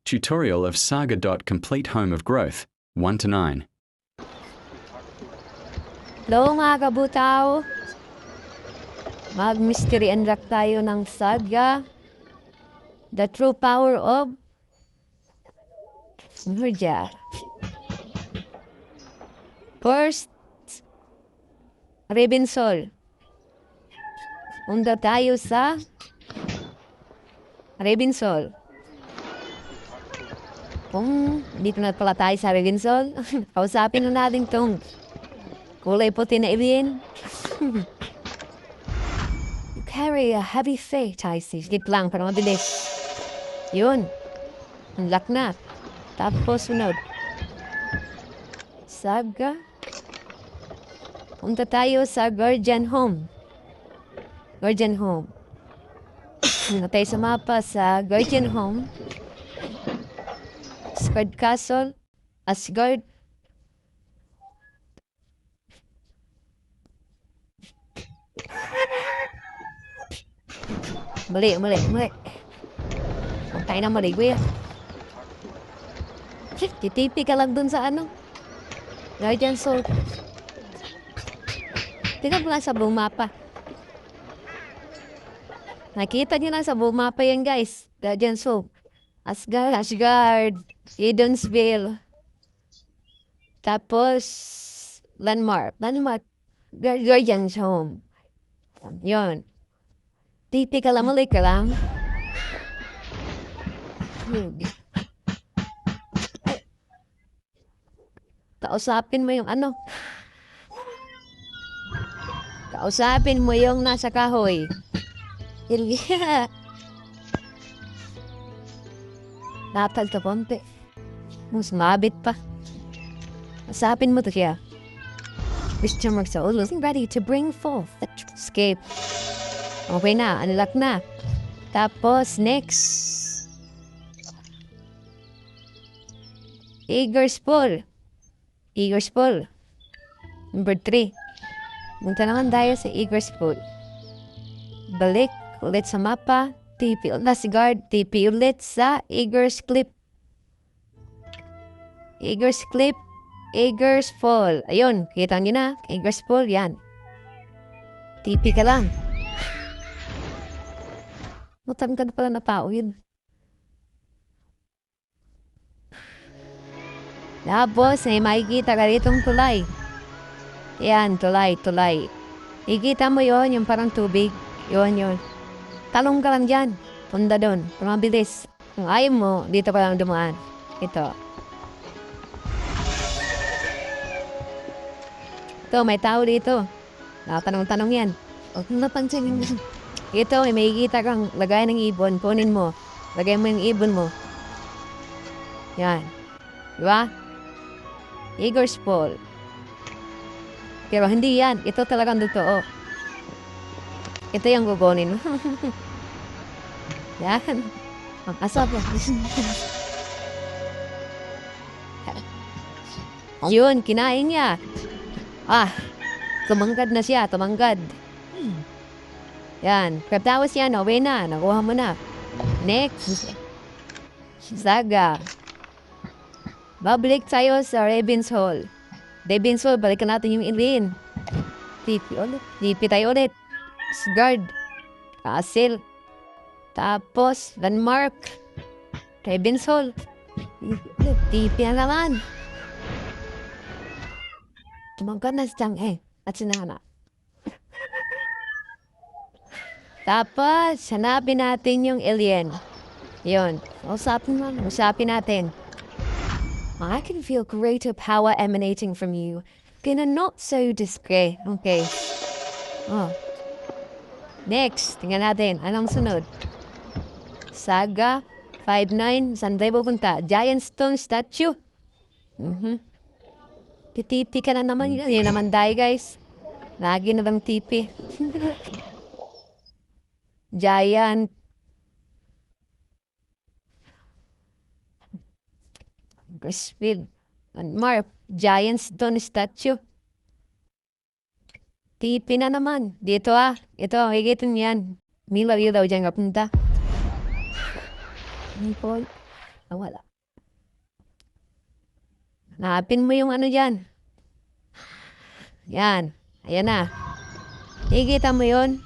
Tutorial of Saga. Complete Home of Growth, 1 to 9. Hello mga kabutaw! Mag-mystery unlock tayo ng Saga. The True Power of Murja. First, Raven Soul. Punta tayo sa Raven Soul. Kung dito na pala tayo sa Raven Soul, kausapin na natin tong kulay puti na alien. You carry a heavy fate, I see. Skip lang para mabilis. Yun. Unlock na. Tapos sunod. Saga. Punta tayo sa Guardian Home. Guardian Home. Punta tayo sa mapa sa Guardian Home. Asgard Castle. Asgard. Mali. Huwag tayo na mali, kuya. Titipi ka lang dun sa ano. Guardian Soul. Tingnan mo lang sa buong mapa. Nakita nyo lang sa buong mapa yan, guys. Guardian Soul. Asgard. Edensville. Tapos, Landmark. Guardian's Home. Yun. Tipi ka lang, mali ka lang. Kausapin mo yung ano. Kausapin mo yung nasa kahoy. Natal ka konti. Mas mabit pa. Kausapin mo to siya. Mr. Marcelo is ready to bring forth the escape. Okay na, unlock na. Tapos, next. Eager's Pool. Number 3. Punta naman tayo sa Eager's Pool. Balik ulit sa mapa. TP ulit sa Asgard. TP ulit sa Eager's Cliff. Eager's Fall. Ayun, kita nyo na. Eager's Fall, yan. TP ka lang. Mutam ka na pala na tao yun. Tapos, may makikita ka ditong tulay. Yan, tulay. Ikita mo yon yung parang tubig. Yun. Talong ka lang dyan. Punta doon. Mabilis. Kung ayaw mo, dito ka lang dumaan. Ito, may tao dito. Nakatanong-tanong yan. Huwag mo napansinin. Ito, may makikita kang lagay ng ibon. Kunin mo. Lagay mo yung ibon mo. Yan. Diba? Eager's Fall. Pero hindi yan. Ito talagang totoo. Ito yung gugunin mo. Yan. Ang asap. Yun, kinain niya. Tumanggad na siya. Yan. Tapos yan, okay na. Nakuha mo na. Next. Saga. Babalik tayo sa Raven's Hall. Raven's Hall, balikan natin yung alien. TP tayo ulit. Asgard. Castle. Tapos, Landmark. Raven's Hall. TP na naman. Tumanggad na siyang at sinana. Tapos, hanapin natin yung alien. Yun. Usapin natin. I can feel greater power emanating from you. In a not so discreet. Okay. Next, tingnan natin. Anong sunod? Saga 5-9. Saan tayo pupunta? Giant Stone Statue. Titipi ka na naman. Yan naman tayo, guys. Lagi na lang tipi. Giant. Grisfield. Landmark. Giant Stone Statue. Tipi na naman. Dito Ito, higitin yan. Mila dyan kapunta. Wala. Hanapin mo yung ano dyan. Yan. Ayan na. Nakikita mo yun?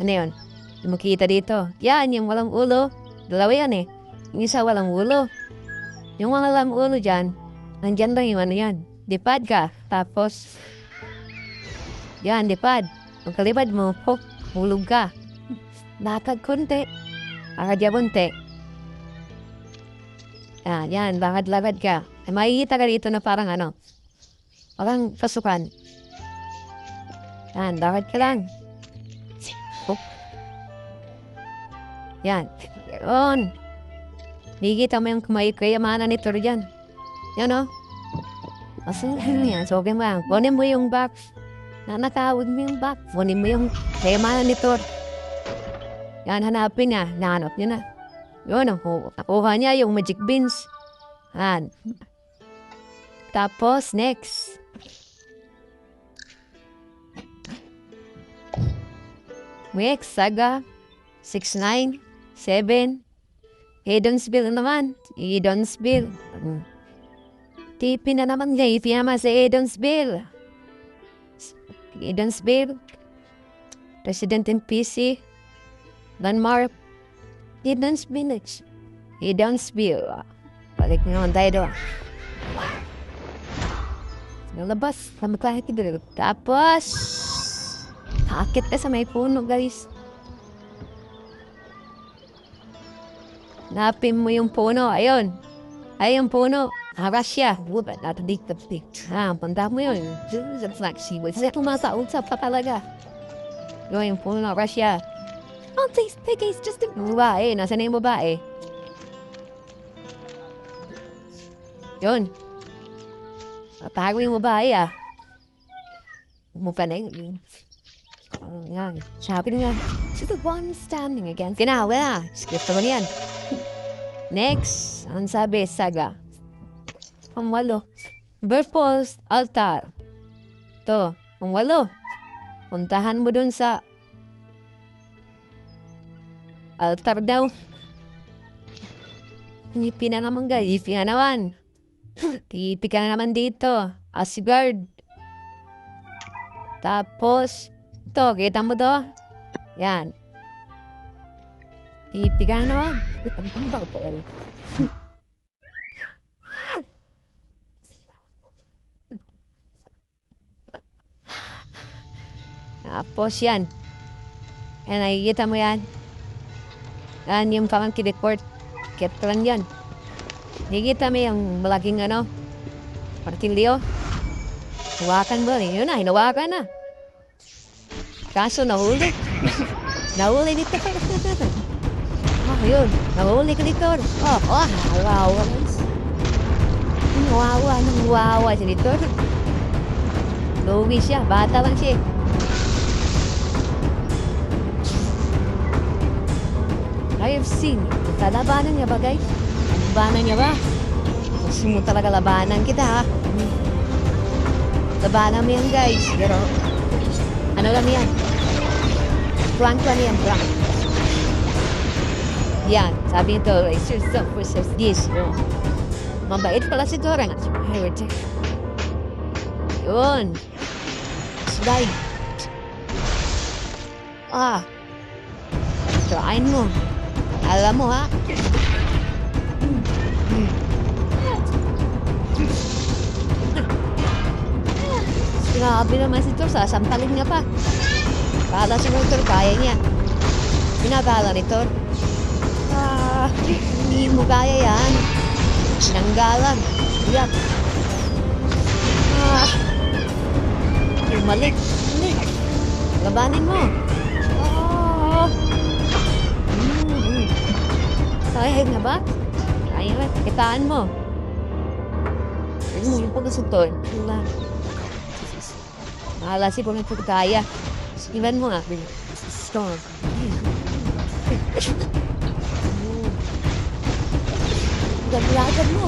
Ano yun? Yung makita dito. Yan, yung walang ulo. Dalawa yan eh. Yung isa walang ulo. Yung walang ulo dyan, nandyan lang yung ano yan. Lipad ka. Tapos, yan, lipad. Pag kalipad mo, hulog ka. Lakad konti. Lakad ya konti. Yan, lakad-lakad ka. Ay, makikita ka dito na parang ano, parang pasukan. Yan, lakad ka lang. Yan. Yun. Nakikita mo yung kayamanan ni Thor dyan. Yan o. Kasi yan, so okay mo. Kunin mo yung box. Nanakawag mo yung box. Kunin mo yung kayamanan ni Thor. Yan, hanapin niya. Nahanap niya na. Yun, nakuha niya yung magic beans. Yan. Tapos, next. Next, Saga. 6-9. 7. Edonsville naman. Edonsville. Tipin na naman niya. Ifiyama sa Edonsville. Edonsville. President NPC. Landmark. Edonsville. Edonsville. Balik naman tayo doon. Nalabas. Kamakahit dito. Tapos, hakit na sa may puno, guys. Napin mo yung puno. Ayun. Ay, yung puno. Russia. Wubat. Natadiktabdik. Punta mo yun. Flagship. Tumasaot sa pa talaga. Yung puno. Russia. Oh, please, Peggy's just a... Babae. Nasaan na yung babae? Yun. Tago yung babae, Mukha na yun. Yan. Sabi nga, she's the one standing against. Wala. Skip naman yan. Next, ang sabi, Saga. Pangwalo. Purpose altar. Ito, pangwalo. Puntahan mo dun sa altar daw. Ipi na naman guys. Ipi na naman. Ipi ka na naman dito. Asgard. Tapos, ito, kita mo to? Yan. Ipi ka na naman. Tapos yan. Yan, nakikita mo yan. Yan yung parang kilikort. Ketran yan. Nakikita mo yung malaking ano. Martilyo. Hawakan mo. Yun na, hinawakan na. Kaso nahuli. Nahuli dito. Yun. Nahuli ka dito. Hawawa. Hawawa siya dito. Luwi siya. Bata lang siya. I have seen. Labanan niya ba, guys? Labanan niya ba? Gusto mo talaga labanan kita, ha? Labanan mo yan, guys. Pero, ano lang yan? Prank lang yan, prank. Yan, sabi nito, raise yourself versus this. Mabait pala si Dora. Yun. Slide. Trying mo. Alam mo, ha? Grabe naman si Thor, sasampalin niya pa. Kala si Thor, kaya niya. Pinakala ni Thor. Hindi mo kaya yan. Sinanggalan. Iyak. Malik. Labanin mo. Kaya nga ba? Kaya nga. Kitaan mo. Huwag mo yung pagkasuton. Wala. Mahala si kung nagpagkaya. Iban mo nga. Storm. Gaglagan mo.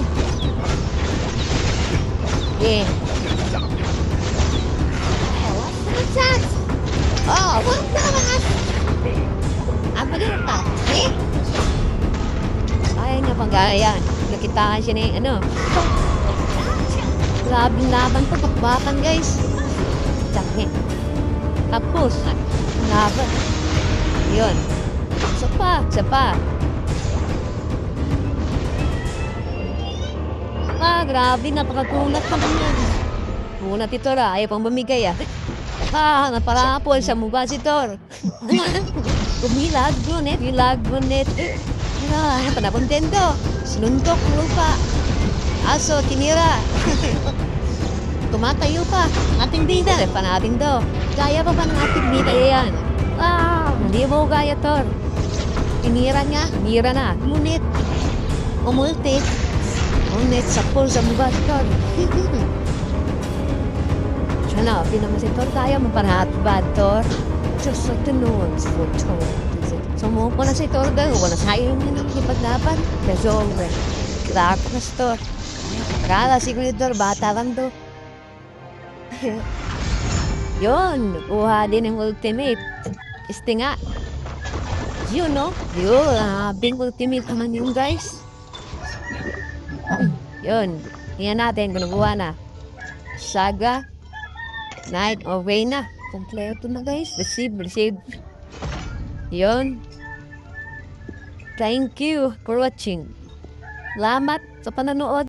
Yeah. What's that? What's that? Apa dia tak? Kaya nga pang ayan. Nakitaan siya ni ano. Grabe laban to, bakbakan guys. Sakit. Tapos, laban. Yun. Isa pa. Grabe, napakatulat naman yan. Tunat ito ra, ayaw pang bumigay ah. Naparapol sa mukha si Thor. Kumilag brunet, ilag brunet. Panakontento. Sinuntok ng lupa. Aso, tinira. Tumatayo pa. Ating bida. Panating to. Kaya pa ba ng ating bida yan? Hindi mo kaya, Thor. Tinira niya. Tinira na. Ngunit. Umulti. Ngunit sa pool sa mukha si Thor. Sana, pinama si Thor. Kaya mo parahat ba, Thor? Just like the noise for Thor. Sumuko na si Thor daw. Wala sayang niya ng ipaglaban. Pero, grabe na si Thor. Akala siguro ni Thor, bata lang to. Yun, kuha din ng ultimate. Este nga. Yun, no? Yun, big ultimate naman yun, guys. Yun, tingnan natin kung nakuha na. Saga, Knight of Reyna. Kompleto na, guys. Receive. Yun. Thank you for watching. Salamat sa pananood.